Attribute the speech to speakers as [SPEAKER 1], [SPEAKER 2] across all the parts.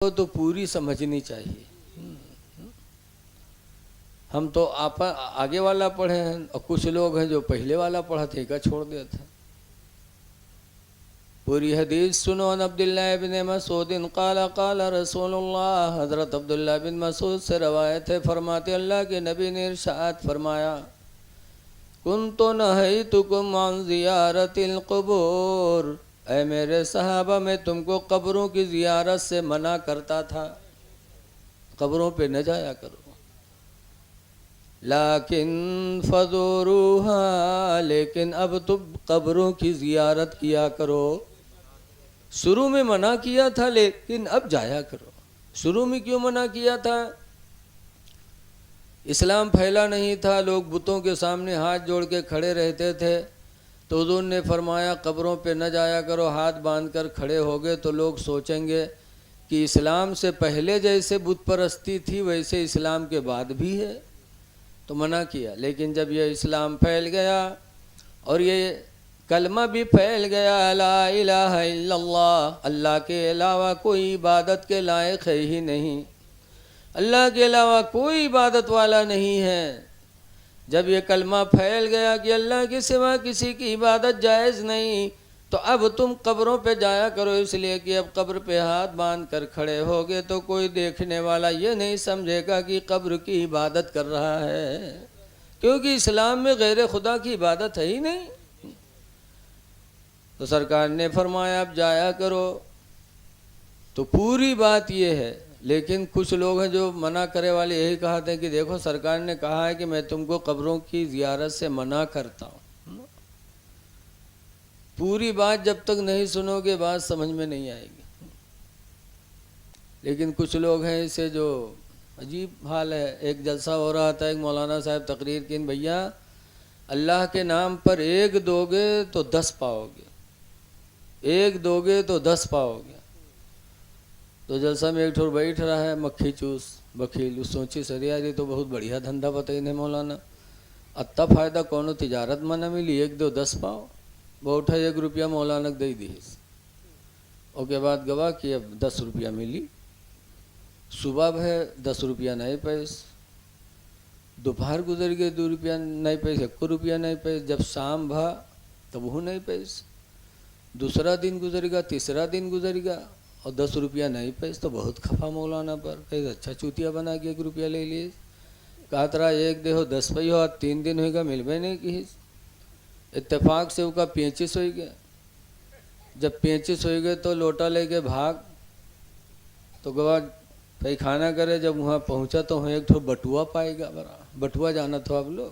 [SPEAKER 1] تو پوری سمجھنی چاہیے. ہم تو آگے والا پڑھے ہیں اور کچھ لوگ ہیں جو پہلے والا پڑھا تھے کا چھوڑ دیتے ہیں. پوری حدیث سنو. ان عبداللہ بن مسعود قال قال رسول اللہ. حضرت عبداللہ بن مسعود سے روایت ہے، فرماتے اللہ کے نبی نے ارشاد فرمایا، کنت نہیتکم عن زیارت القبور، اے میرے صحابہ میں تم کو قبروں کی زیارت سے منع کرتا تھا، قبروں پہ نہ جایا کرو. لیکن فزوروها، لیکن اب تم قبروں کی زیارت کیا کرو. شروع میں منع کیا تھا لیکن اب جایا کرو. شروع میں کیوں منع کیا تھا؟ اسلام پھیلا نہیں تھا، لوگ بتوں کے سامنے ہاتھ جوڑ کے کھڑے رہتے تھے، تو حضور نے فرمایا قبروں پہ نہ جایا کرو. ہاتھ باندھ کر کھڑے ہوگے تو لوگ سوچیں گے کہ اسلام سے پہلے جیسے بت پرستی تھی ویسے اسلام کے بعد بھی ہے، تو منع کیا. لیکن جب یہ اسلام پھیل گیا اور یہ کلمہ بھی پھیل گیا، لا الہ الا اللہ، اللہ کے علاوہ کوئی عبادت کے لائق ہے ہی نہیں، اللہ کے علاوہ کوئی عبادت والا نہیں ہے. جب یہ کلمہ پھیل گیا کہ اللہ کے سوا کسی کی عبادت جائز نہیں، تو اب تم قبروں پہ جایا کرو، اس لیے کہ اب قبر پہ ہاتھ باندھ کر کھڑے ہوگے تو کوئی دیکھنے والا یہ نہیں سمجھے گا کہ قبر کی عبادت کر رہا ہے، کیونکہ اسلام میں غیر خدا کی عبادت ہے ہی نہیں. تو سرکار نے فرمایا اب جایا کرو. تو پوری بات یہ ہے. لیکن کچھ لوگ ہیں جو منع کرے والے یہی کہتے ہیں کہ دیکھو سرکار نے کہا ہے کہ میں تم کو قبروں کی زیارت سے منع کرتا ہوں. پوری بات جب تک نہیں سنو گے بات سمجھ میں نہیں آئے گی. لیکن کچھ لوگ ہیں اسے جو عجیب حال ہے. ایک جلسہ ہو رہا تھا، ایک مولانا صاحب تقریر کی، بھیا اللہ کے نام پر ایک دو گے تو 10 پاؤ گے، ایک دو گے تو 10 پاؤ گے. تو جلسہ میں ایک ٹھور بیٹھ رہا ہے مکھی چوس بکیل، سوچی سریا یہ تو بہت بڑھیا دھندا بتائی نے مولانا، اتنا فائدہ کونو تجارت میں نہ ملی، ایک دو 10 پاؤ. بہت 1 روپیہ مولانا دے دی، اس کے بعد گواہ کہ اب 10 روپیہ ملی. صبح ہے 10 روپیہ نہیں پیس، دوپہر گزر گئے 2 روپیہ نہیں پیس، 1 روپیہ نہیں پیس. جب شام بھا تب وہ نہیں پیس. دوسرا دن گزر گا، تیسرا دن گزر گا اور 10 روپیہ نہیں پیس. تو بہت کھپا مولانا پر، کہ اچھا چوتیا بنا کے 1 روپیہ لے لیے. کہا ترا ایک دے ہو 10 پئی ہو، 3 دن ہوئے گا مل بھی نہیں کی. اتفاق سے وہ کا 25 ہوئی گیا. جب 25 ہوئی گئے تو لوٹا لے کے بھاگ. تو گواہ بھائی کھانا کرے، جب وہاں پہنچا تو وہاں ایک تو بٹوا پائے گا. برا بٹوا جانا تھا آپ لوگ،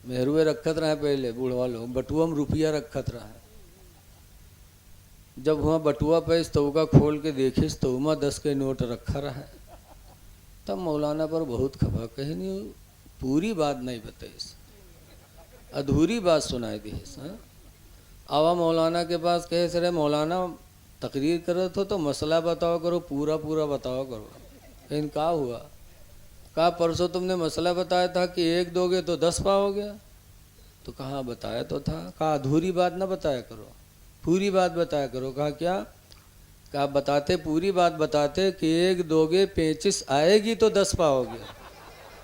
[SPEAKER 1] مہروے رکھت رہے پہلے بوڑھوا لوگ، بٹوا میں روپیہ رکھت رہا ہے. جب وہاں بٹوا پیس تو کا کھول کے دیکھیس تو وہاں 10 کے نوٹ رکھا رہا ہے. تب مولانا پر بہت کھپا، کہیں نہیں پوری بات نہیں بتائیس، ادھوری بات سنائی دی. آوا مولانا کے پاس کہے سرے مولانا تقریر کر رہے تھے تو مسئلہ بتاؤ کرو، پورا پورا بتاؤ کرو. لیکن کہا ہوا؟ کہا پرسوں تم نے مسئلہ بتایا تھا کہ ایک دو گے تو 10 پاؤ گے. تو کہاں بتایا تو تھا. کہا ادھوری بات نہ بتایا کرو، پوری بات بتایا کرو. کہا کیا؟ کہا بتاتے، پوری بات بتاتے کہ ایک دو گے 25 آئے گی تو 10 پاؤ گے،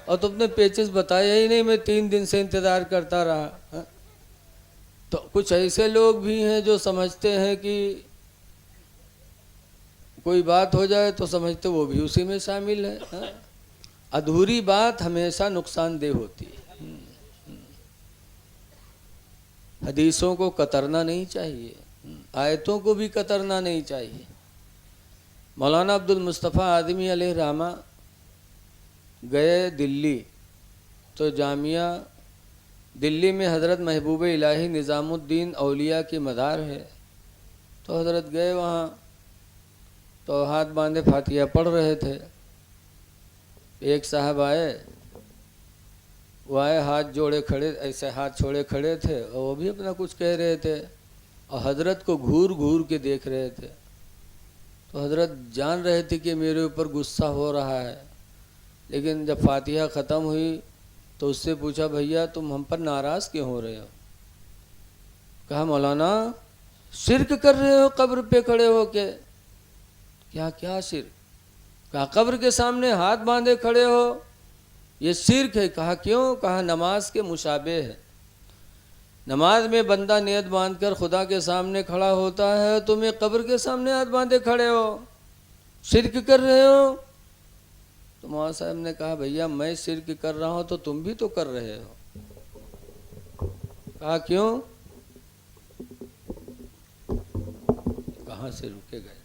[SPEAKER 1] اور تم نے 25 بتایا ہی نہیں، میں 3 دن سے انتظار کرتا رہا. تو کچھ ایسے لوگ بھی ہیں جو سمجھتے ہیں کہ کوئی بات ہو جائے تو سمجھتے وہ بھی اسی میں شامل ہے. ادھوری بات ہمیشہ نقصان دہ ہوتی ہے. حدیثوں کو کترنا نہیں چاہیے، آیتوں کو بھی کترنا نہیں چاہیے. مولانا عبد المصطفیٰ آدمی علیہ رحمہ گئے دلی، تو جامعہ دلی میں حضرت محبوب الہی نظام الدین اولیاء کی مدار ہے. تو حضرت گئے وہاں، تو ہاتھ باندھے فاتحہ پڑھ رہے تھے. ایک صاحب آئے، وہ آئے ہاتھ جوڑے کھڑے، ایسے ہاتھ چھوڑے کھڑے تھے، اور وہ بھی اپنا کچھ کہہ رہے تھے اور حضرت کو گھور گھور کے دیکھ رہے تھے. تو حضرت جان رہے تھے کہ میرے اوپر غصہ ہو رہا ہے. لیکن جب فاتحہ ختم ہوئی تو اس سے پوچھا بھیا تم ہم پر ناراض کیوں ہو رہے ہو؟ کہا مولانا شرک کر رہے ہو قبر پہ کھڑے ہو کے. کیا کیا شرک؟ کہا قبر کے سامنے ہاتھ باندھے کھڑے ہو یہ شرک ہے. کہا کیوں؟ کہا نماز کے مشابہ ہے. نماز میں بندہ نیت باندھ کر خدا کے سامنے کھڑا ہوتا ہے، تم ایک قبر کے سامنے ہاتھ باندھے کھڑے ہو، شرک کر رہے ہو. تو مولانا صاحب نے کہا بھیا میں شرک کر رہا ہوں تو تم بھی تو کر رہے ہو. کہا کیوں؟ کہاں سے رکے گئے؟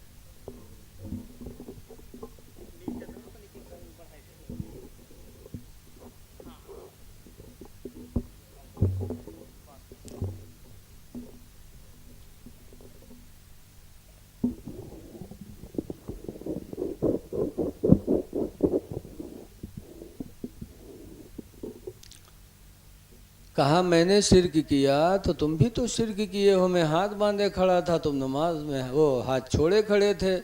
[SPEAKER 1] کہا میں نے شرک کیا تو تم بھی تو شرک کیے ہو. میں ہاتھ باندھے کھڑا تھا، تم نماز میں وہ ہاتھ چھوڑے کھڑے تھے،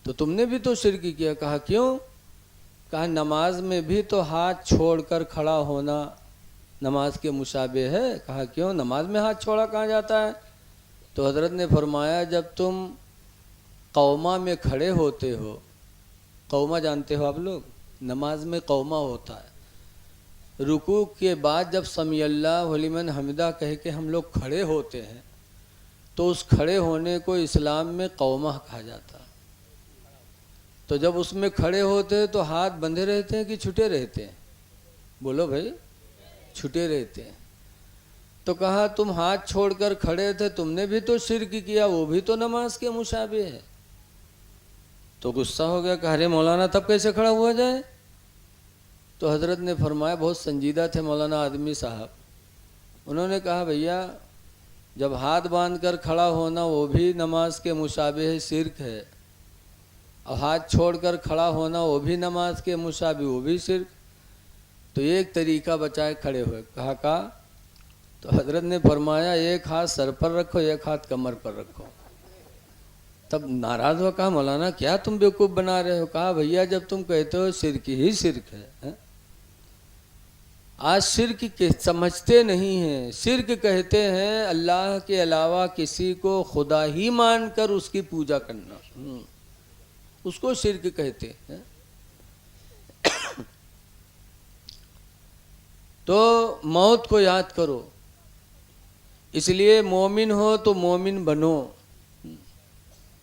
[SPEAKER 1] تو تم نے بھی تو شرک کیا. کہا کیوں؟ کہا نماز میں بھی تو ہاتھ چھوڑ کر کھڑا ہونا نماز کے مشابہ ہے. کہا کیوں؟ نماز میں ہاتھ چھوڑا کہاں جاتا ہے؟ تو حضرت نے فرمایا جب تم قومہ میں کھڑے ہوتے ہو، قومہ جانتے ہو آپ لوگ؟ نماز میں قومہ ہوتا ہے. رکوع کے بعد جب سمیع اللہ لمن حمدہ کہہ کے ہم لوگ کھڑے ہوتے ہیں تو اس کھڑے ہونے کو اسلام میں قومہ کہا جاتا ہے. تو جب اس میں کھڑے ہوتے ہیں تو ہاتھ بندھے رہتے ہیں کہ چھٹے رہتے ہیں؟ بولو بھائی. چھٹے رہتے ہیں. تو کہا تم ہاتھ چھوڑ کر کھڑے تھے، تم نے بھی تو شرک کیا، وہ بھی تو نماز کے مشابہ ہے. تو غصہ ہو گیا کہ ارے مولانا تب کیسے کھڑا ہوا جائے؟ تو حضرت نے فرمایا، بہت سنجیدہ تھے مولانا آدمی صاحب، انہوں نے کہا بھیا جب ہاتھ باندھ کر کھڑا ہونا وہ بھی نماز کے مشابہ ہے، شرک ہے، اور ہاتھ چھوڑ کر کھڑا ہونا وہ بھی نماز کے مشابہ، وہ بھی شرک. تو ایک طریقہ بچائے کھڑے ہوئے. کہا تو حضرت نے فرمایا ایک ہاتھ سر پر رکھو، ایک ہاتھ کمر پر رکھو. تب ناراض ہو. کہا مولانا کیا تم بیوقوف بنا رہے ہو؟ کہا بھیا جب تم کہتے ہو شرک ہی شرک ہے، آج شرک کے سمجھتے نہیں ہیں. شرک کہتے ہیں اللہ کے علاوہ کسی کو خدا ہی مان کر اس کی پوجا کرنا، اس کو شرک کہتے ہیں. تو موت کو یاد کرو. اس لیے مومن ہو تو مومن بنو.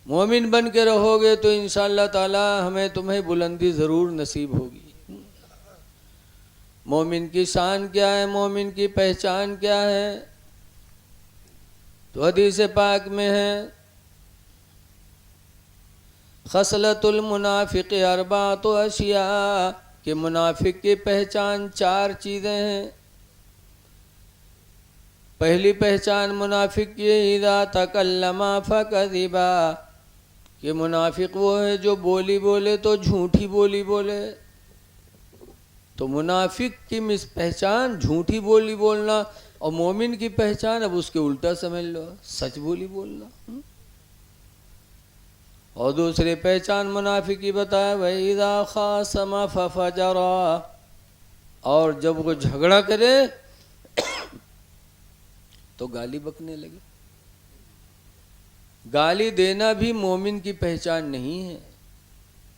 [SPEAKER 1] مومن بن کے رہو گے تو انشاءاللہ تعالی ہمیں تمہیں بلندی ضرور نصیب ہوگی. مومن کی شان کیا ہے؟ مومن کی پہچان کیا ہے؟ تو حدیث پاک میں ہے خصلۃ المنافق اربعۃ اشیاء، کہ منافق کی پہچان 4 چیزیں ہیں. پہلی پہچان منافق کی اذا تکلم فکذب، کہ منافق وہ ہے جو بولی بولے تو جھوٹی بولی بولے. تو منافق کی پہچان جھوٹی بولی بولنا، اور مومن کی پہچان اب اس کے الٹا سمجھ لو، سچ بولی بولنا. اور دوسری پہچان منافق کی بتایا وَإِذَا خَاصَمَ فَفَجَرَ، اور جب وہ جھگڑا کرے تو گالی بکنے لگے. گالی دینا بھی مومن کی پہچان نہیں ہے،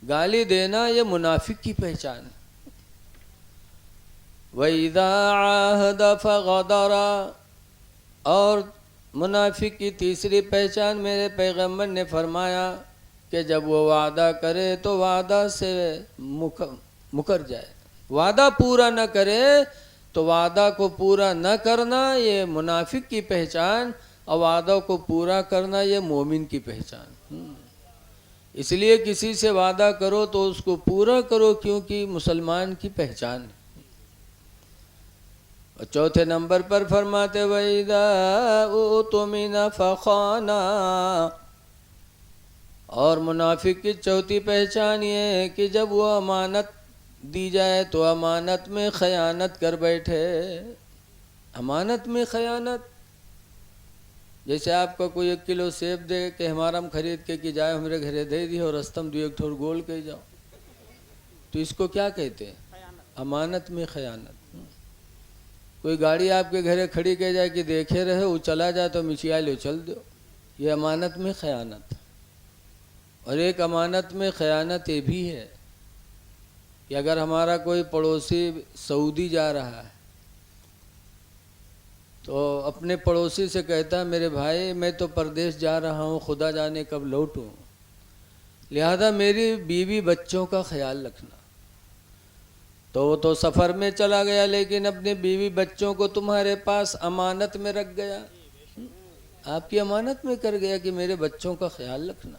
[SPEAKER 1] گالی دینا یہ منافق کی پہچان ہے. وَإِذَا عَاهَدَ فَغَدَرَ، اور منافق کی تیسری پہچان میرے پیغمبر نے فرمایا کہ جب وہ وعدہ کرے تو وعدہ سے مکر جائے. وعدہ پورا نہ کرے تو وعدہ کو پورا نہ کرنا یہ منافق کی پہچان، اور وعدہ کو پورا کرنا یہ مومن کی پہچان. اس لیے کسی سے وعدہ کرو تو اس کو پورا کرو، کیونکہ مسلمان کی پہچان ہے. اور چوتھے نمبر پر فرماتے وَإِذَا اؤْتُمِنَ فَخَانَ، اور منافق کی چوتھی پہچان یہ ہے کہ جب وہ امانت دی جائے تو امانت میں خیانت کر بیٹھے. امانت میں خیانت، جیسے آپ کو کوئی 1 کلو سیب دے کہ ہمارا ہم خرید کے کہ جائے ہمارے گھرے دے دی اور رستم 2 ایک ٹھور گول کے جاؤ، تو اس کو کیا کہتے ہیں؟ امانت میں خیانت. کوئی گاڑی آپ کے گھرے کھڑی کہ جائے کہ دیکھے رہے وہ چلا جائے تو مچیا لو چل دو، یہ امانت میں خیانت. اور ایک امانت میں خیانت یہ بھی ہے کہ اگر ہمارا کوئی پڑوسی سعودی جا رہا ہے تو اپنے پڑوسی سے کہتا ہے میرے بھائی میں تو پردیس جا رہا ہوں، خدا جانے کب لوٹوں، لہذا میری بیوی بچوں کا خیال رکھنا۔ تو وہ تو سفر میں چلا گیا لیکن اپنے بیوی بچوں کو تمہارے پاس امانت میں رکھ گیا، آپ کی امانت میں کر گیا کہ میرے بچوں کا خیال رکھنا۔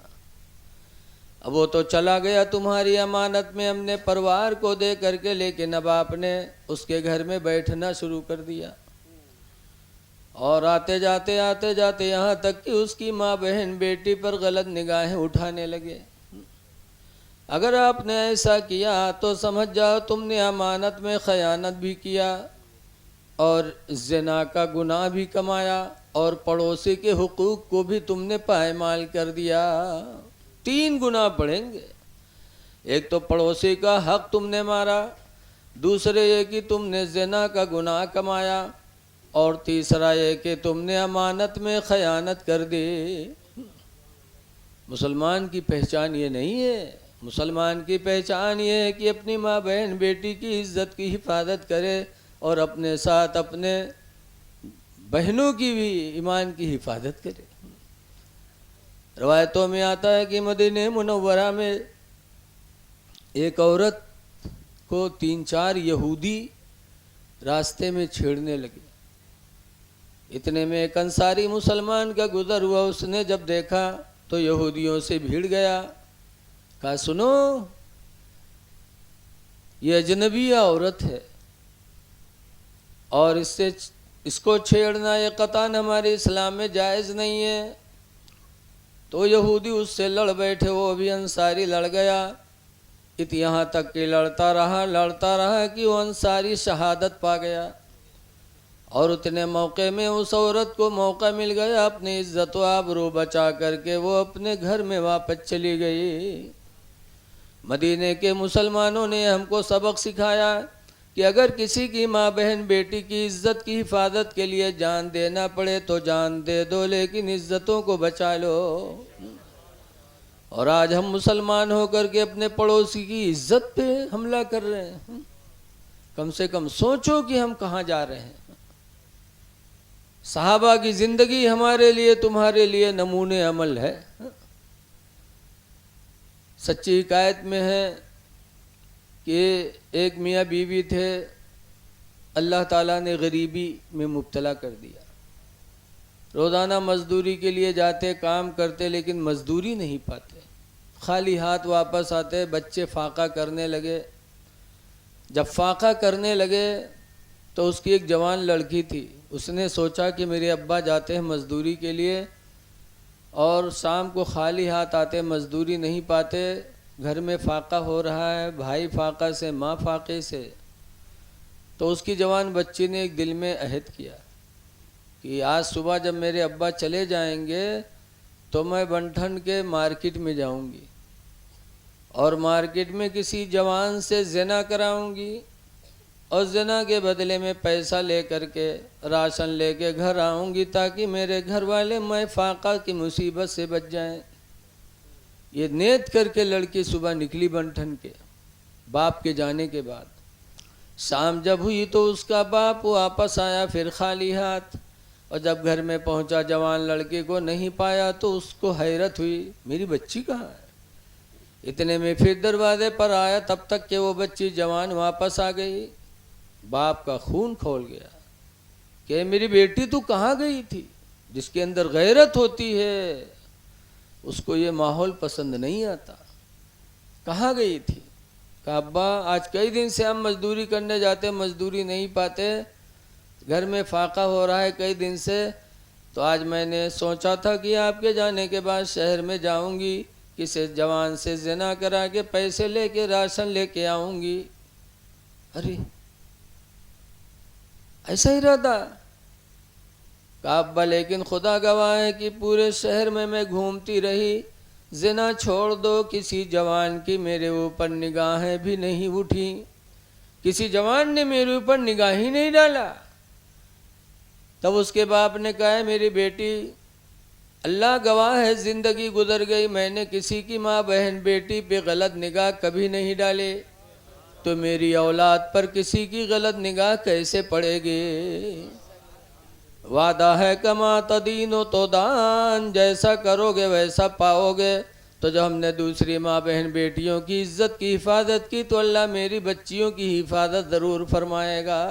[SPEAKER 1] اب وہ تو چلا گیا تمہاری امانت میں ہم نے پروار کو دے کر کے، لیکن اب آپ نے اس کے گھر میں بیٹھنا شروع کر دیا، اور آتے جاتے یہاں تک کہ اس کی ماں بہن بیٹی پر غلط نگاہیں اٹھانے لگے۔ اگر آپ نے ایسا کیا تو سمجھ جاؤ تم نے امانت میں خیانت بھی کیا اور زنا کا گناہ بھی کمایا اور پڑوسی کے حقوق کو بھی تم نے پائمال کر دیا۔ 3 گناہ پڑیں گے، ایک تو پڑوسی کا حق تم نے مارا، دوسرے یہ کہ تم نے زنا کا گناہ کمایا، اور تیسرا یہ کہ تم نے امانت میں خیانت کر دی۔ مسلمان کی پہچان یہ نہیں ہے، مسلمان کی پہچان یہ ہے کہ اپنی ماں بہن بیٹی کی عزت کی حفاظت کرے اور اپنے ساتھ اپنے بہنوں کی بھی ایمان کی حفاظت کرے۔ روایتوں میں آتا ہے کہ مدینہ منورہ میں ایک عورت کو 3-4 یہودی راستے میں چھیڑنے لگے۔ اتنے میں ایک انصاری مسلمان کا گزر ہوا، اس نے جب دیکھا تو یہودیوں سے بھیڑ گیا، کہا سنو یہ اجنبی عورت ہے اور اس کو چھیڑنا یہ قطعاً ہمارے اسلام میں جائز نہیں ہے۔ تو یہودی اس سے لڑ بیٹھے، وہ بھی انصاری لڑ گیا، یہاں تک کہ لڑتا رہا کہ وہ انصاری شہادت پا گیا۔ اور اتنے موقع میں اس عورت کو موقع مل گیا اپنی عزت و آبرو بچا کر کے وہ اپنے گھر میں واپس چلی گئی۔ مدینے کے مسلمانوں نے ہم کو سبق سکھایا کہ اگر کسی کی ماں بہن بیٹی کی عزت کی حفاظت کے لیے جان دینا پڑے تو جان دے دو، لیکن عزتوں کو بچا لو۔ اور آج ہم مسلمان ہو کر کے اپنے پڑوسی کی عزت پہ حملہ کر رہے ہیں۔ کم سے کم سوچو کہ ہم کہاں جا رہے ہیں۔ صحابہ کی زندگی ہمارے لیے تمہارے لیے نمونے عمل ہے۔ سچی حکایت میں ہے کہ ایک میاں بیوی تھے، اللہ تعالیٰ نے غریبی میں مبتلا کر دیا، روزانہ مزدوری کے لیے جاتے، کام کرتے، لیکن مزدوری نہیں پاتے، خالی ہاتھ واپس آتے۔ بچے فاقہ کرنے لگے، جب فاقہ کرنے لگے تو اس کی ایک جوان لڑکی تھی، اس نے سوچا کہ میرے ابا جاتے ہیں مزدوری کے لیے اور شام کو خالی ہاتھ آتے، مزدوری نہیں پاتے، گھر میں فاقہ ہو رہا ہے، بھائی فاقہ سے، ماں فاقے سے۔ تو اس کی جوان بچی نے ایک دل میں عہد کیا کہ آج صبح جب میرے ابا چلے جائیں گے تو میں بنٹھن کے مارکیٹ میں جاؤں گی اور مارکیٹ میں کسی جوان سے زنا کراؤں گی اور زنا کے بدلے میں پیسہ لے کر کے راشن لے کے گھر آؤں گی تاکہ میرے گھر والے میں فاقہ کی مصیبت سے بچ جائیں۔ یہ نیت کر کے لڑکی صبح نکلی بنٹھن کے، باپ کے جانے کے بعد۔ شام جب ہوئی تو اس کا باپ واپس آیا پھر خالی ہاتھ، اور جب گھر میں پہنچا جوان لڑکے کو نہیں پایا تو اس کو حیرت ہوئی، میری بچی کہاں ہے؟ اتنے میں پھر دروازے پر آیا، تب تک کہ وہ بچی جوان واپس آ گئی۔ باپ کا خون کھول گیا کہ میری بیٹی تو کہاں گئی تھی؟ جس کے اندر غیرت ہوتی ہے اس کو یہ ماحول پسند نہیں آتا، کہاں گئی تھی؟ کہا ابا آج کئی دن سے ہم مزدوری کرنے جاتے، مزدوری نہیں پاتے، گھر میں فاقہ ہو رہا ہے کئی دن سے، تو آج میں نے سوچا تھا کہ آپ کے جانے کے بعد شہر میں جاؤں گی، کسی جوان سے زنا کرا کے پیسے لے کے راشن لے کے آؤں گی۔ ارے ایسا ارادہ؟ کہا ابا لیکن خدا گواہ ہے کہ پورے شہر میں میں گھومتی رہی، زنا چھوڑ دو، کسی جوان کی میرے اوپر نگاہیں بھی نہیں اٹھی، کسی جوان نے میرے اوپر نگاہ ہی نہیں ڈالا۔ تب اس کے باپ نے کہا میری بیٹی اللہ گواہ ہے زندگی گزر گئی، میں نے کسی کی ماں بہن بیٹی پہ غلط نگاہ کبھی نہیں ڈالے، تو میری اولاد پر کسی کی غلط نگاہ کیسے پڑے گی؟ وعدہ ہے کما تدین و تدان، جیسا کرو گے ویسا پاؤ گے۔ تو جب ہم نے دوسری ماں بہن بیٹیوں کی عزت کی حفاظت کی تو اللہ میری بچیوں کی حفاظت ضرور فرمائے گا۔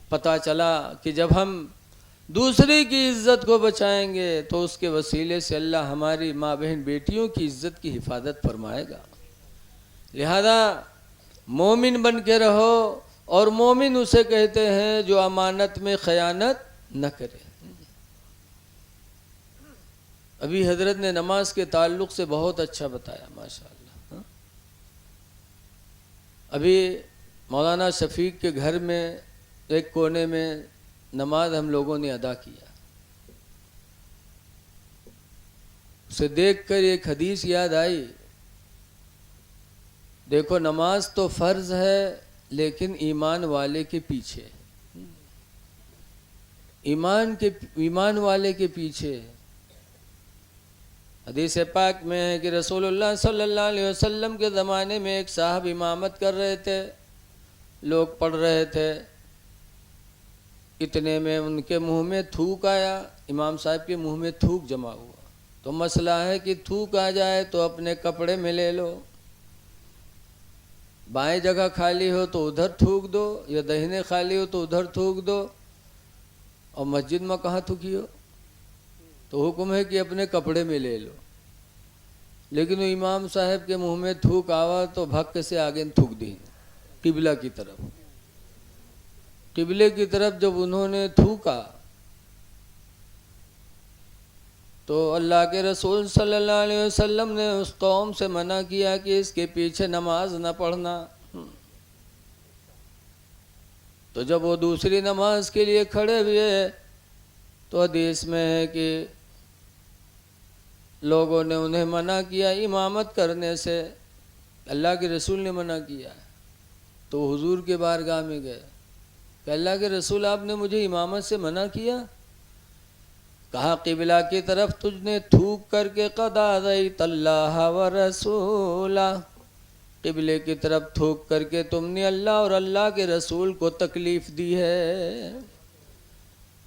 [SPEAKER 1] پتہ چلا کہ جب ہم دوسری کی عزت کو بچائیں گے تو اس کے وسیلے سے اللہ ہماری ماں بہن بیٹیوں کی عزت کی حفاظت فرمائے گا۔ لہذا مومن بن کے رہو، اور مومن اسے کہتے ہیں جو امانت میں خیانت نہ کرے۔ ابھی حضرت نے نماز کے تعلق سے بہت اچھا بتایا ماشاءاللہ۔ ابھی مولانا شفیق کے گھر میں ایک کونے میں نماز ہم لوگوں نے ادا کیا، اسے دیکھ کر ایک حدیث یاد آئی، دیکھو نماز تو فرض ہے لیکن ایمان والے کے پیچھے، ایمان والے کے پیچھے۔ حدیث پاک میں ہے کہ رسول اللہ صلی اللہ علیہ وسلم کے زمانے میں ایک صاحب امامت کر رہے تھے، لوگ پڑھ رہے تھے، اتنے میں ان کے منہ میں تھوک آیا، امام صاحب کے منہ میں تھوک جمع ہوا۔ تو مسئلہ ہے کہ تھوک آ جائے تو اپنے کپڑے میں لے لو، بائیں جگہ خالی ہو تو ادھر تھوک دو، یا دہنے خالی ہو تو ادھر تھوک دو، اور مسجد میں کہاں تھوکی ہو؟ تو حکم ہے کہ اپنے کپڑے میں لے لو۔ لیکن وہ امام صاحب کے منہ میں تھوک آوا تو بھک سے آگے تھوک دی قبلہ کی طرف۔ قبلے کی طرف جب انہوں نے تھوکا تو اللہ کے رسول صلی اللہ علیہ وسلم نے اس قوم سے منع کیا کہ اس کے پیچھے نماز نہ پڑھنا۔ تو جب وہ دوسری نماز کے لیے کھڑے ہوئے تو حدیث میں ہے کہ لوگوں نے انہیں منع کیا امامت کرنے سے، اللہ کے رسول نے منع کیا، تو حضور کے بارگاہ میں گئے کہ اللہ کے رسول آپ نے مجھے امامت سے منع کیا؟ کہا قبلہ کی طرف تجھ نے تھوک کر کے قد آذیت اللہ و رسولہ، قبلے کی طرف تھوک کر کے تم نے اللہ اور اللہ کے رسول کو تکلیف دی ہے،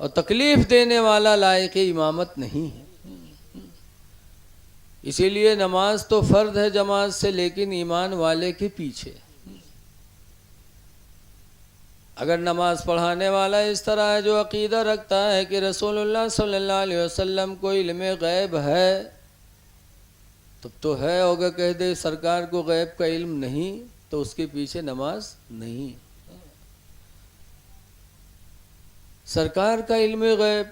[SPEAKER 1] اور تکلیف دینے والا لائق امامت نہیں ہے۔ اسی لیے نماز تو فرض ہے جماعت سے، لیکن ایمان والے کے پیچھے۔ اگر نماز پڑھانے والا اس طرح ہے جو عقیدہ رکھتا ہے کہ رسول اللہ صلی اللہ علیہ وسلم کو علم غیب ہے، تب تو ہے، ہوگا کہہ دے سرکار کو غیب کا علم نہیں تو اس کے پیچھے نماز نہیں۔ سرکار کا علم غیب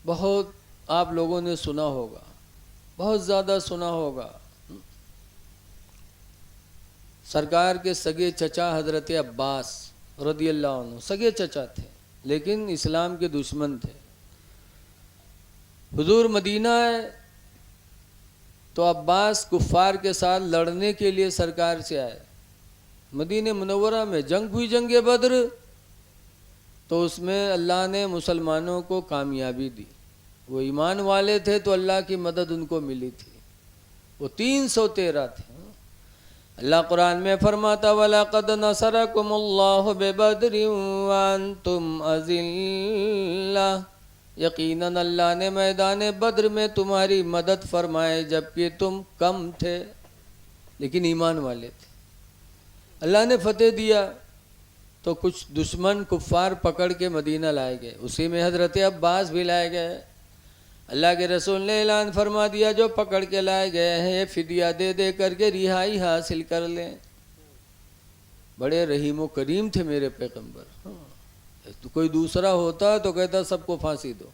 [SPEAKER 1] بہت آپ لوگوں نے سنا ہوگا، بہت زیادہ سنا ہوگا۔ سرکار کے سگے چچا حضرت عباس رضی اللہ عنہ سگے چچا تھے، لیکن اسلام کے دشمن تھے۔ حضور مدینہ آئے تو عباس کفار کے ساتھ لڑنے کے لیے سرکار سے آئے۔ مدینہ منورہ میں جنگ ہوئی، جنگ بدر، تو اس میں اللہ نے مسلمانوں کو کامیابی دی۔ وہ ایمان والے تھے تو اللہ کی مدد ان کو ملی تھی، وہ 313 تھے۔ اللہ قرآن میں فرماتا وَلَقَدْ نَصَرَكُمُ اللَّهُ بِبَدْرٍ وَأَنْتُمْ أَذِلَّةٌ، یقیناً اللہ نے میدان بدر میں تمہاری مدد فرمائے جبکہ تم کم تھے، لیکن ایمان والے تھے۔ اللہ نے فتح دیا تو کچھ دشمن کفار پکڑ کے مدینہ لائے گئے، اسی میں حضرت عباس بھی لائے گئے۔ اللہ کے رسول نے اعلان فرما دیا جو پکڑ کے لائے گئے ہیں فدیہ دے دے کر کے رہائی حاصل کر لیں۔ بڑے رحیم و کریم تھے میرے پیغمبر، تو کوئی دوسرا ہوتا تو کہتا سب کو پھانسی دو۔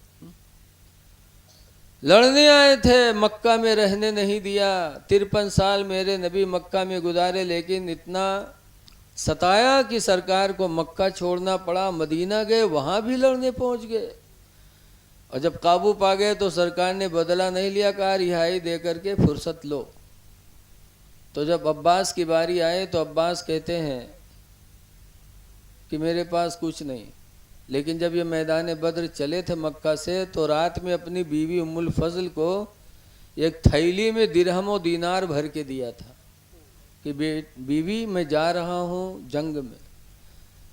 [SPEAKER 1] لڑنے آئے تھے، مکہ میں رہنے نہیں دیا۔ 53 سال میرے نبی مکہ میں گزارے، لیکن اتنا ستایا کہ سرکار کو مکہ چھوڑنا پڑا، مدینہ گئے، وہاں بھی لڑنے پہنچ گئے، اور جب قابو پا گئے تو سرکار نے بدلہ نہیں لیا، کہا رہائی دے کر کے فرصت لو۔ تو جب عباس کی باری آئے تو عباس کہتے ہیں کہ میرے پاس کچھ نہیں، لیکن جب یہ میدان بدر چلے تھے مکہ سے تو رات میں اپنی بیوی ام الفضل کو ایک تھیلی میں درہم و دینار بھر کے دیا تھا کہ بیوی میں جا رہا ہوں جنگ میں،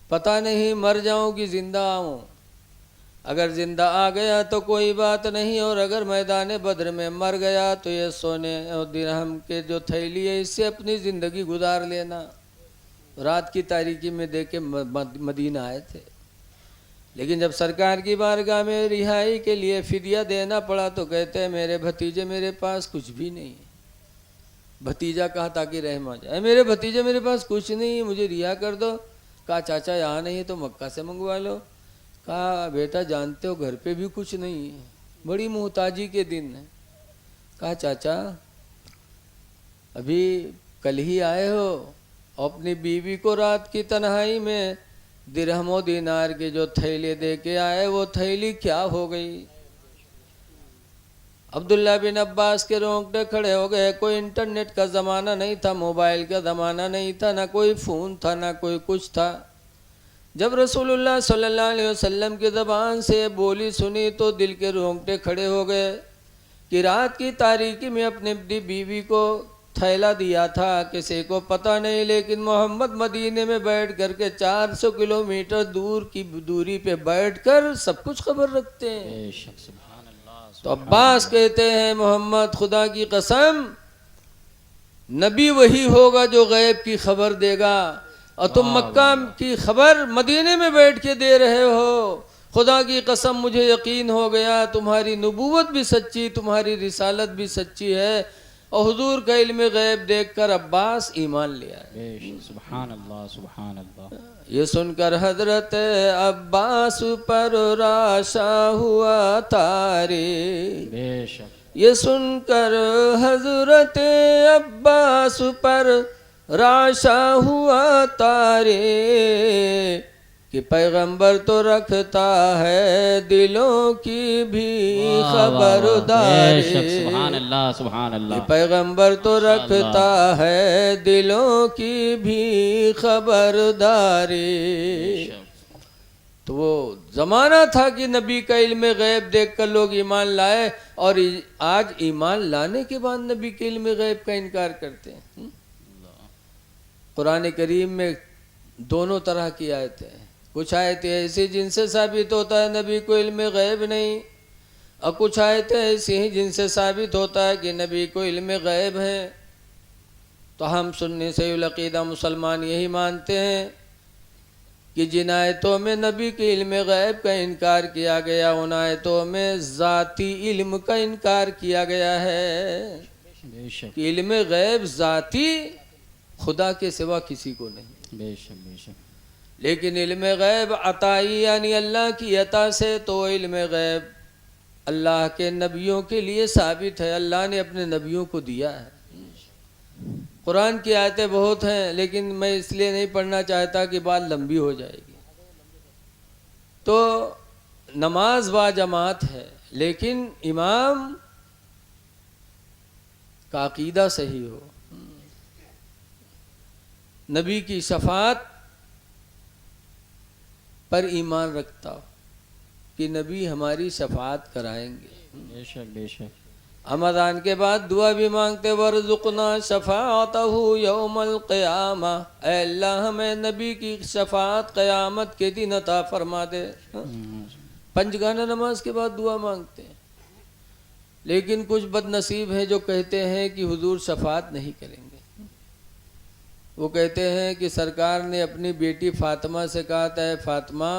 [SPEAKER 1] پتہ نہیں مر جاؤں کہ زندہ آؤں، اگر زندہ آ گیا تو کوئی بات نہیں، اور اگر میدان بدر میں مر گیا تو یہ سونے اور درہم کے جو تھیلی ہے اس سے اپنی زندگی گزار لینا۔ رات کی تاریکی میں دیکھ کے مدینہ آئے تھے، لیکن جب سرکار کی بارگاہ میں رہائی کے لیے فدیہ دینا پڑا تو کہتے ہیں میرے بھتیجے میرے پاس کچھ بھی نہیں ہے۔ بھتیجا کہا تاکہ رحم آ جائے، میرے بھتیجے میرے پاس کچھ نہیں ہے، مجھے رہا کر دو۔ کہا چاچا یہاں نہیں تو مکہ سے منگوا لو۔ کہا بیٹا جانتے ہو گھر پہ بھی کچھ نہیں ہے، بڑی محتاجی کے دن ہے۔ کہا چاچا ابھی کل ہی آئے ہو، اپنی بیوی کو رات کی تنہائی میں درہم و دینار کے جو تھیلے دے کے آئے وہ تھیلی کیا ہو گئی؟ عبداللہ بن عباس کے رونگٹے کھڑے ہو گئے۔ کوئی انٹرنیٹ کا زمانہ نہیں تھا، موبائل کا زمانہ نہیں تھا، نہ کوئی فون تھا، نہ کوئی کچھ تھا۔ جب رسول اللہ صلی اللہ علیہ وسلم کی زبان سے بولی سنی تو دل کے رونگٹے کھڑے ہو گئے کہ رات کی تاریکی میں اپنی بیوی کو تھیلا دیا تھا، کسی کو پتہ نہیں، لیکن محمد مدینے میں بیٹھ کر کے 400 کلومیٹر دور کی دوری پہ بیٹھ کر سب کچھ خبر رکھتے ہیں۔ تو عباس کہتے ہیں محمد خدا کی قسم نبی وہی ہوگا جو غیب کی خبر دے گا، اور تم مکہ کی خبر مدینے میں بیٹھ کے دے رہے ہو۔ خدا کی قسم مجھے یقین ہو گیا تمہاری نبوت بھی سچی، تمہاری رسالت بھی سچی ہے، اور حضور کا علم غیب دیکھ کر عباس ایمان لے آئے۔
[SPEAKER 2] سبحان اللہ سبحان اللہ۔
[SPEAKER 1] یہ سن کر حضرت عباس پر راشا ہوا تارے،
[SPEAKER 2] بے شک
[SPEAKER 1] یہ سن کر حضرت عباس پر راشا ہوا تارے، کہ پیغمبر تو رکھتا ہے دلوں کی بھی خبرداری،
[SPEAKER 2] سبحان اللہ سبحان اللہ۔
[SPEAKER 1] پیغمبر تو رکھتا ہے دلوں کی بھی خبرداری۔ تو وہ زمانہ تھا کہ نبی کا علم غیب دیکھ کر لوگ ایمان لائے، اور آج ایمان لانے کے بعد نبی کے علم غیب کا انکار کرتے ہیں۔ قرآن کریم میں دونوں طرح کی آیتیں ہیں، کچھ آیتیں ایسی جن سے ثابت ہوتا ہے نبی کو علم غیب نہیں، اور کچھ آیتیں ایسی ہیں جن سے ثابت ہوتا ہے کہ نبی کو علم غیب ہے۔ تو ہم سنی صحیح العقیدہ مسلمان یہی مانتے ہیں کہ جن آیتوں میں نبی کے علم غیب کا انکار کیا گیا ان آیتوں میں ذاتی علم کا انکار کیا گیا ہے،
[SPEAKER 2] بے شک
[SPEAKER 1] کہ علم غیب ذاتی خدا کے سوا کسی کو نہیں،
[SPEAKER 2] بے شک بے شک۔
[SPEAKER 1] لیکن علم غیب عطائی یعنی اللہ کی عطا سے، تو علم غیب اللہ کے نبیوں کے لیے ثابت ہے، اللہ نے اپنے نبیوں کو دیا ہے۔ قرآن کی آیتیں بہت ہیں، لیکن میں اس لیے نہیں پڑھنا چاہتا کہ بات لمبی ہو جائے گی۔ تو نماز با جماعت ہے، لیکن امام کا عقیدہ صحیح ہو، نبی کی شفاعت پر ایمان رکھتا ہو کہ نبی ہماری شفاعت کرائیں گے۔
[SPEAKER 2] بے شک بے شک۔
[SPEAKER 1] رمضان کے بعد دعا بھی مانگتے ورزقنا شفاعتہ یوم القیامہ، اے اللہ ہمیں نبی کی شفاعت قیامت کے دن عطا فرما دے۔ پنجگانہ نماز کے بعد دعا مانگتے ہیں، لیکن کچھ بد نصیب ہیں جو کہتے ہیں کہ حضور شفاعت نہیں کریں گے۔ وہ کہتے ہیں کہ سرکار نے اپنی بیٹی فاطمہ سے کہا تھا اے فاطمہ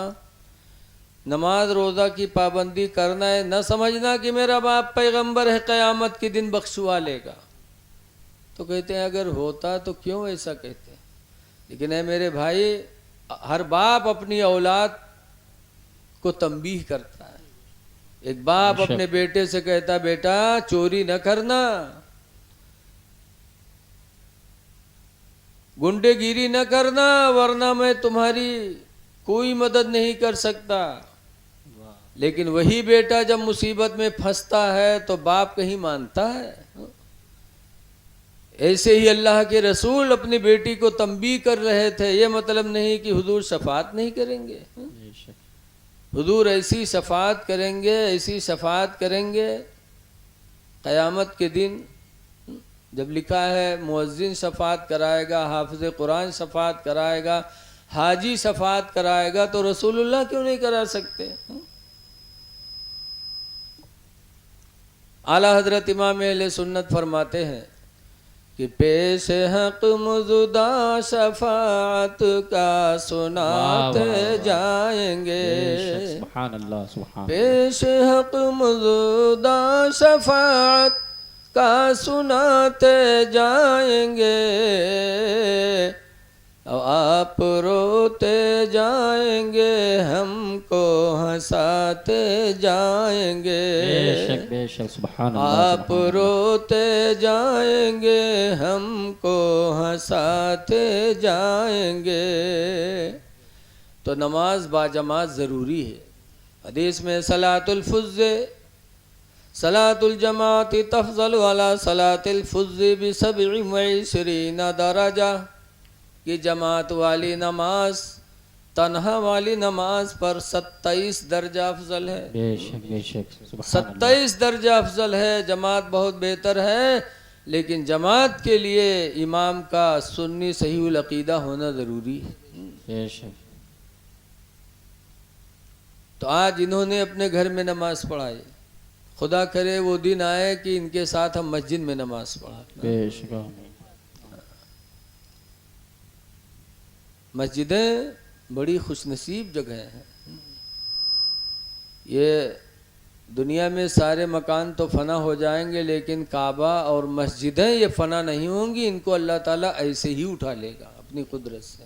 [SPEAKER 1] نماز روزہ کی پابندی کرنا ہے، نہ سمجھنا کہ میرا باپ پیغمبر ہے قیامت کے دن بخشوا لے گا۔ تو کہتے ہیں اگر ہوتا تو کیوں ایسا کہتے ہیں؟ لیکن اے میرے بھائی ہر باپ اپنی اولاد کو تنبیہ کرتا ہے۔ ایک باپ اپنے بیٹے سے کہتا بیٹا چوری نہ کرنا، گنڈے گیری نہ کرنا، ورنہ میں تمہاری کوئی مدد نہیں کر سکتا۔ لیکن وہی بیٹا جب مصیبت میں پھنستا ہے تو باپ کہیں مانتا ہے؟ ایسے ہی اللہ کے رسول اپنی بیٹی کو تنبیہ کر رہے تھے، یہ مطلب نہیں کہ حضور شفاعت نہیں کریں گے، حضور ایسی شفاعت کریں گے، ایسی شفاعت کریں گے قیامت کے دن. جب لکھا ہے مؤذن شفاعت کرائے گا، حافظ قرآن شفاعت کرائے گا، حاجی شفاعت کرائے گا، تو رسول اللہ کیوں نہیں کرا سکتے؟ اعلیٰ حضرت امام اہل سنت فرماتے ہیں کہ پیش حق مزدہ شفاعت کا سناتے جائیں گے.
[SPEAKER 2] بے شک سبحان اللہ سبحان اللہ.
[SPEAKER 1] پیش حق مزدہ شفاعت کا سناتے جائیں گے، آپ روتے جائیں گے، ہم کو ہنساتے جائیں گے.
[SPEAKER 2] بے شک سبحان اللہ.
[SPEAKER 1] آپ روتے جائیں گے، ہم کو ہنساتے جائیں گے. تو نماز باجماعت ضروری ہے. حدیث میں صلاۃ الفض، صلاۃ الجماعت تفضل علی صلاۃ الفض ب27 درجہ، کہ جماعت والی نماز تنہا والی نماز پر 27 درجہ افضل ہے.
[SPEAKER 2] بے شک سبحان اللہ.
[SPEAKER 1] 27 درجہ افضل ہے. جماعت بہت بہتر ہے، لیکن جماعت کے لیے امام کا سنی صحیح العقیدہ ہونا ضروری ہے.
[SPEAKER 2] بے شک.
[SPEAKER 1] تو آج انہوں نے اپنے گھر میں نماز پڑھائی، خدا کرے وہ دن آئے کہ ان کے ساتھ ہم مسجد میں نماز پڑھائیں.
[SPEAKER 2] بے شک.
[SPEAKER 1] مسجدیں بڑی خوش نصیب جگہ ہیں. یہ دنیا میں سارے مکان تو فنا ہو جائیں گے، لیکن کعبہ اور مسجدیں یہ فنا نہیں ہوں گی. ان کو اللہ تعالیٰ ایسے ہی اٹھا لے گا اپنی قدرت سے.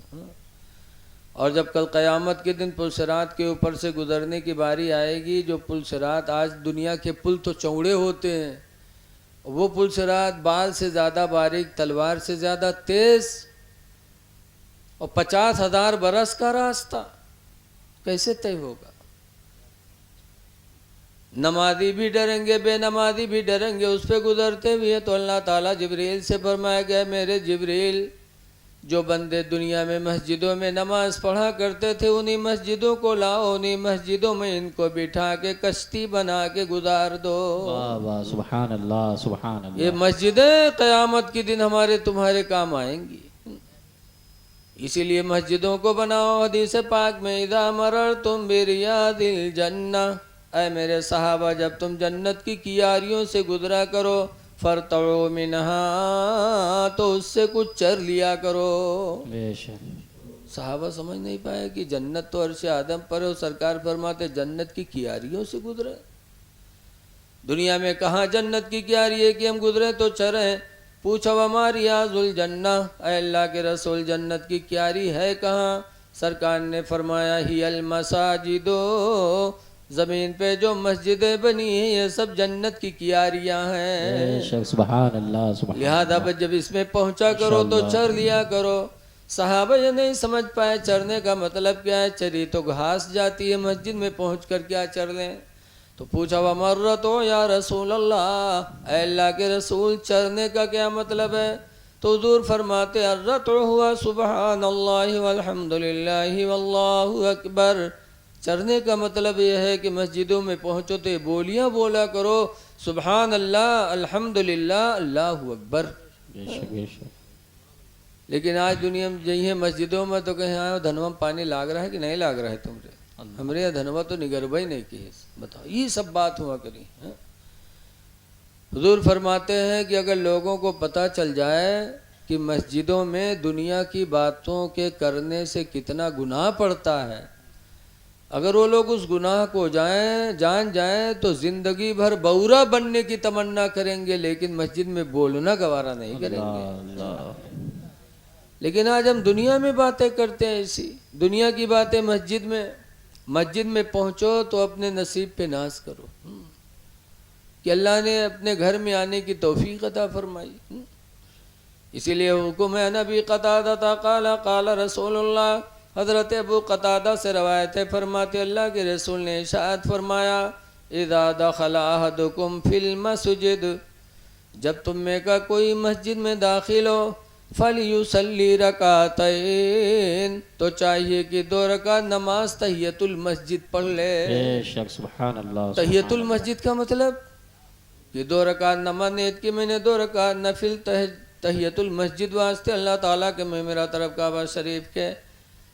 [SPEAKER 1] اور جب کل قیامت کے دن پل صراط کے اوپر سے گزرنے کی باری آئے گی، جو پل صراط آج دنیا کے پل تو چوڑے ہوتے ہیں، وہ پل صراط بال سے زیادہ باریک، تلوار سے زیادہ تیز، اور 50,000 برس کا راستہ کیسے طے ہوگا؟ نمازی بھی ڈریں گے، بے نمازی بھی ڈریں گے اس پہ گزرتے ہوئے. تو اللہ تعالیٰ جبریل سے فرمایا گیا، میرے جبریل، جو بندے دنیا میں مسجدوں میں نماز پڑھا کرتے تھے انہی مسجدوں کو لاؤ، انہی مسجدوں میں ان کو بٹھا کے کشتی بنا کے گزار دو.
[SPEAKER 2] واہ واہ سبحان اللہ سبحان اللہ.
[SPEAKER 1] یہ مسجدیں قیامت کے دن ہمارے تمہارے کام آئیں گی. اسی لیے مسجدوں کو بناؤ. حدیث پاک میں اذا مررتم بریاض الجنہ، اے میرے صحابہ جب تم جنت کی کیاریوں سے گزرا کرو، فرتعوا منہا، تو اس سے کچھ چر لیا کرو.
[SPEAKER 2] بے شک.
[SPEAKER 1] صحابہ سمجھ نہیں پائے کہ جنت تو عرش آدم پر ہے، سرکار فرماتے جنت کی کیاریوں سے گزرے. دنیا میں کہاں جنت کی کیاری ہے کہ ہم گزرے تو چریں؟ پوچھا وما ریاض الجنہ، اے اللہ کے رسول جنت کی کیاری ہے کہاں؟ سرکار نے فرمایا ہی المساجد، زمین پہ جو مسجدیں بنی ہیں یہ سب جنت کی کیاریاں ہیں.
[SPEAKER 2] بے شک سبحان اللہ سبحان
[SPEAKER 1] لہذا
[SPEAKER 2] اللہ.
[SPEAKER 1] جب اس میں پہنچا کرو تو
[SPEAKER 2] ماشاءاللہ.
[SPEAKER 1] چر لیا کرو. صحابہ یہ نہیں سمجھ پائے چرنے کا مطلب کیا ہے. چری تو گھاس جاتی ہے، مسجد میں پہنچ کر کیا چر لیں؟ تو پوچھا ومرتو یا رسول اللہ، اے اللہ کے رسول چرنے کا کیا مطلب ہے؟ تو حضور فرماتے الرتع ہوا سبحان اللہ والحمد للہ واللہ اکبر. چرنے کا مطلب یہ ہے کہ مسجدوں میں پہنچو تو یہ بولیاں بولا کرو، سبحان اللہ، الحمد للہ، اللہ اکبر.
[SPEAKER 2] بے شک بے شک.
[SPEAKER 1] لیکن آج دنیا میں جہی ہے مسجدوں میں تو کہیں آئے دھنوا پانی لاگ رہا ہے کہ نہیں لاگ رہا ہے تمہارے؟ ہمارے یہاں دھنوا تو نگربہ ہی نہیں کی ہے. بتاؤ یہ سب بات ہوا کری. حضور فرماتے ہیں کہ اگر لوگوں کو پتہ چل جائے کہ مسجدوں میں دنیا کی باتوں کے کرنے سے کتنا گناہ پڑتا ہے، اگر وہ لوگ اس گناہ کو جان جائیں تو زندگی بھر بورا بننے کی تمنا کریں گے، لیکن مسجد میں بولنا گوارا نہیں کریں گے. لیکن آج ہم دنیا میں باتیں کرتے ہیں، ایسی دنیا کی باتیں مسجد میں پہنچو تو اپنے نصیب پہ ناز کرو کہ اللہ نے اپنے گھر میں آنے کی توفیق عطا فرمائی. اسی لیے حکم ہے نبی قتادہ قال قال رسول اللہ، حضرت ابو قتادہ سے روایت ہے، فرماتے اللہ کے رسول نے ارشاد فرمایا اذا دخل احدکم فی المسجد، جب تم میں کا کوئی مسجد میں داخل ہو فَلْيُصَلِّ رَكَعَتَيْن، تو چاہیے کہ 2 رکعت نماز تحیۃ المسجد پڑھ لے۔
[SPEAKER 2] بے شک سبحان اللہ
[SPEAKER 1] تحیۃ المسجد کا مطلب کہ 2 رکعت نماز نیت کی میں نے 2 رکعت نفل تحیۃ المسجد واسطے اللہ تعالیٰ کے میں میرا طرف کعبہ شریف کے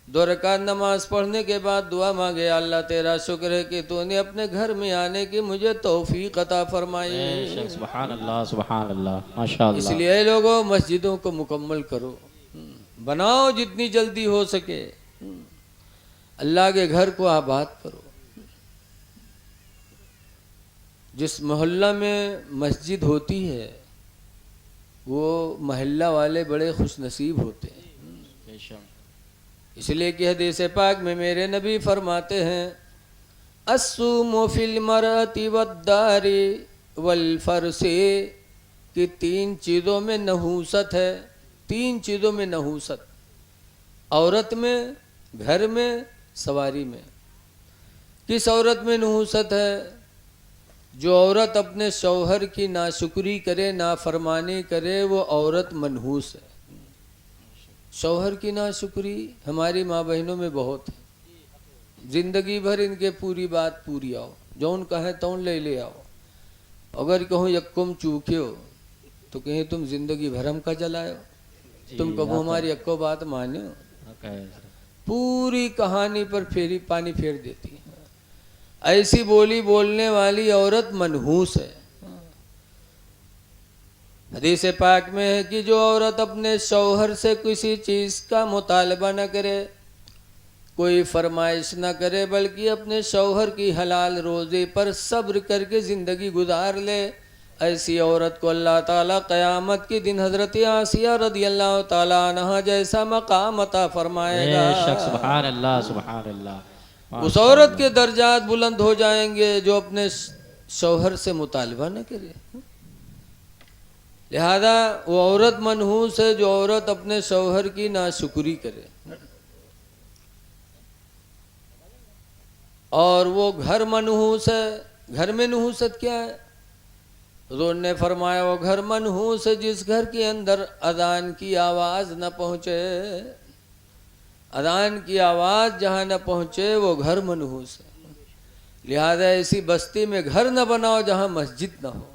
[SPEAKER 1] 2 رکعت نماز پڑھنے کے بعد دعا مانگے، اللہ تیرا شکر ہے کہ تو نے اپنے گھر میں آنے کی مجھے توفیق عطا فرمائی۔
[SPEAKER 2] بے شک سبحان اللہ ماشاء
[SPEAKER 1] اس
[SPEAKER 2] اللہ۔
[SPEAKER 1] لیے لوگوں مسجدوں کو مکمل کرو، بناؤ جتنی جلدی ہو سکے، اللہ کے گھر کو آباد کرو۔ جس محلہ میں مسجد ہوتی ہے وہ محلہ والے بڑے خوش نصیب ہوتے ہیں۔
[SPEAKER 2] بے شک
[SPEAKER 1] اس لیے کہ حدیث پاک میں میرے نبی فرماتے ہیں الصوم فی المرأۃ والدار والفرس، کہ 3 چیزوں میں نحوست ہے، 3 چیزوں میں نحوست، عورت میں، گھر میں، سواری میں۔ کس عورت میں نحوست ہے؟ جو عورت اپنے شوہر کی ناشکری کرے، نافرمانی کرے، وہ عورت منحوس ہے۔ شوہر کی ناشکری ہماری ماں بہنوں میں بہت ہے، زندگی بھر ان کے پوری بات پوری آؤ، جو ان کہیں تو لے آؤ، اگر کہوں یکم چوکے ہو تو کہیں تم زندگی بھر ہم کا جلائے ہو، تم کبھی ہماری اکو بات مانے ہو، پوری کہانی پر پانی پھیر دیتی ہے۔ ایسی بولی بولنے والی عورت منحوس ہے۔ حدیث پاک میں ہے کہ جو عورت اپنے شوہر سے کسی چیز کا مطالبہ نہ کرے، کوئی فرمائش نہ کرے، بلکہ اپنے شوہر کی حلال روزی پر صبر کر کے زندگی گزار لے، ایسی عورت کو اللہ تعالیٰ قیامت کے دن حضرت آسیہ رضی اللہ تعالیٰ عنہا جیسا مقام عطا فرمائے گا۔
[SPEAKER 2] بے شک سبحان اللہ۔
[SPEAKER 1] اس عورت کے درجات بلند ہو جائیں گے جو اپنے شوہر سے مطالبہ نہ کرے۔ لہذا وہ عورت منحوس ہے جو عورت اپنے شوہر کی ناشکری کرے، اور وہ گھر منحوس ہے۔ گھر میں نحوست کیا ہے؟ حضور نے فرمایا وہ گھر منحوس ہے جس گھر کے اندر اذان کی آواز نہ پہنچے، اذان کی آواز جہاں نہ پہنچے وہ گھر منحوس ہے۔ لہذا ایسی بستی میں گھر نہ بناؤ جہاں مسجد نہ ہو،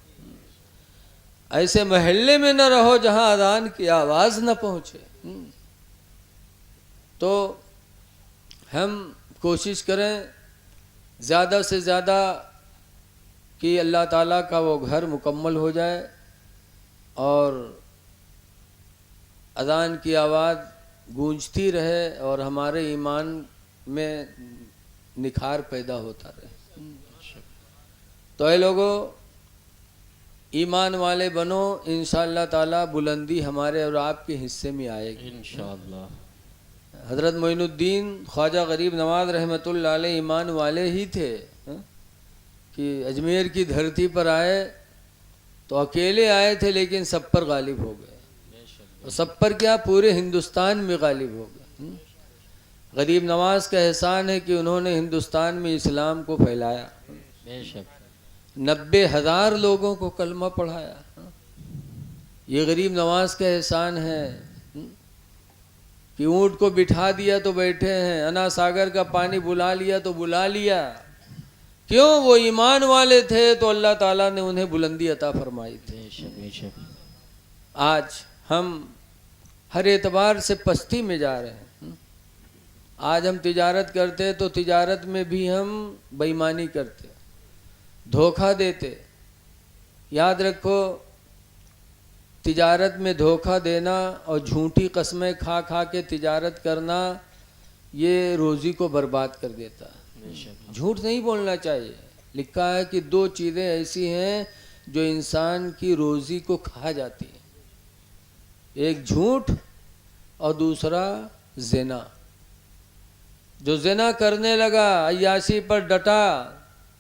[SPEAKER 1] ایسے محلے میں نہ رہو جہاں اذان کی آواز نہ پہنچے۔ تو ہم کوشش کریں زیادہ سے زیادہ کہ اللہ تعالیٰ کا وہ گھر مکمل ہو جائے اور اذان کی آواز گونجتی رہے اور ہمارے ایمان میں نکھار پیدا ہوتا رہے۔ تو اے لوگو ایمان والے بنو، انشاءاللہ تعالیٰ بلندی ہمارے اور آپ کے حصے میں آئے گی
[SPEAKER 2] انشاءاللہ۔
[SPEAKER 1] حضرت معین الدین خواجہ غریب نواز رحمۃ اللہ علیہ ایمان والے ہی تھے کہ اجمیر کی دھرتی پر آئے تو اکیلے آئے تھے لیکن سب پر غالب ہو گئے، اور سب پر کیا پورے ہندوستان میں غالب ہو گئے۔ غریب نواز کا احسان ہے کہ انہوں نے ہندوستان میں اسلام کو پھیلایا،
[SPEAKER 2] بے شک
[SPEAKER 1] 90,000 لوگوں کو کلمہ پڑھایا۔ یہ غریب نواز کا احسان ہے کہ اونٹ کو بٹھا دیا تو بیٹھے ہیں، انا ساگر کا پانی بلا لیا تو بلا لیا۔ کیوں؟ وہ ایمان والے تھے تو اللہ تعالیٰ نے انہیں بلندی عطا فرمائی تھی۔
[SPEAKER 2] بے شک بے شک۔
[SPEAKER 1] آج ہم ہر اعتبار سے پستی میں جا رہے ہیں۔ آج ہم تجارت کرتے تو تجارت میں بھی ہم بے ایمانی کرتے، دھوکہ دیتے۔ یاد رکھو تجارت میں دھوکہ دینا اور جھوٹی قسمیں کھا کھا کے تجارت کرنا یہ روزی کو برباد کر دیتا ہے۔ جھوٹ نہیں بولنا چاہیے۔ لکھا ہے کہ 2 چیزیں ایسی ہیں جو انسان کی روزی کو کھا جاتی ہیں، ایک جھوٹ اور دوسرا زنا۔ جو زنا کرنے لگا، عیاشی پر ڈٹا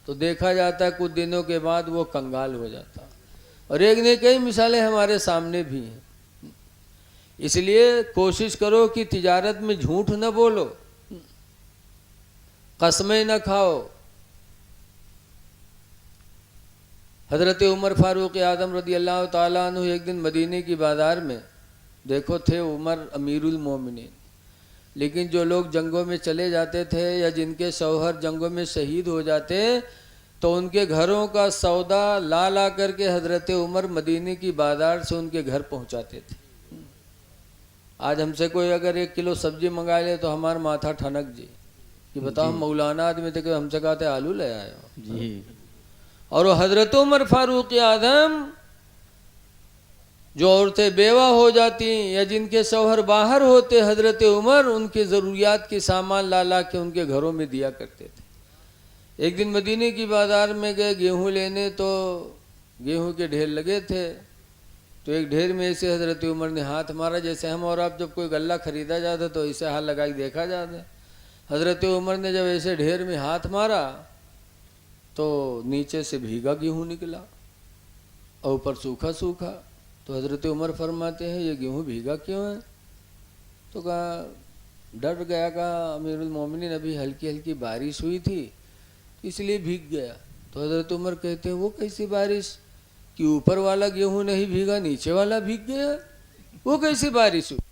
[SPEAKER 1] تو دیکھا جاتا ہے کچھ دنوں کے بعد وہ کنگال ہو جاتا، اور ایک نے کئی مثالیں ہمارے سامنے بھی ہیں۔ اس لیے کوشش کرو کہ تجارت میں جھوٹ نہ بولو، قسمیں نہ کھاؤ۔ حضرت عمر فاروق اعظم رضی اللہ تعالیٰ عنہ ایک دن مدینے کی بازار میں دیکھو تھے عمر امیر المومنین، لیکن جو لوگ جنگوں میں چلے جاتے تھے یا جن کے شوہر جنگوں میں شہید ہو جاتے تو ان کے گھروں کا سودا لا لا کر کے حضرت عمر مدینے کی بازار سے ان کے گھر پہنچاتے تھے۔ آج ہم سے کوئی اگر 1 کلو سبزی منگا لے تو ہمارا ماتھا ٹھنک جی کہ بتاؤ ہم مولانا آدمی تھے کہ ہم سے کہتے آلو لے آئے ہو۔
[SPEAKER 2] جی
[SPEAKER 1] اور وہ حضرت عمر فاروق اعظم جو عورتیں بیوہ ہو جاتی یا جن کے شوہر باہر ہوتے، حضرت عمر ان کے ضروریات کے سامان لا لا کے ان کے گھروں میں دیا کرتے تھے۔ ایک دن مدینے کی بازار میں گئے گیہوں لینے، تو گیہوں کے ڈھیر لگے تھے، تو ایک ڈھیر میں ایسے حضرت عمر نے ہاتھ مارا جیسے ہم اور آپ جب کوئی غلہ خریدا جاتا تو اسے ہاتھ لگا کے دیکھا جاتا ہے۔ حضرت عمر نے جب ایسے ڈھیر میں ہاتھ مارا تو نیچے سے بھیگا گیہوں نکلا اور اوپر سوکھا سوکھا۔ تو حضرت عمر فرماتے ہیں یہ گیہوں بھیگا کیوں ہے؟ تو کہا ڈر گیا، کہا امیر المومنین ابھی ہلکی ہلکی بارش ہوئی تھی اس لیے بھیگ گیا۔ تو حضرت عمر کہتے ہیں وہ کیسی بارش کہ اوپر والا گیہوں نہیں بھیگا نیچے والا بھیگ گیا، وہ کیسی بارش ہوئی؟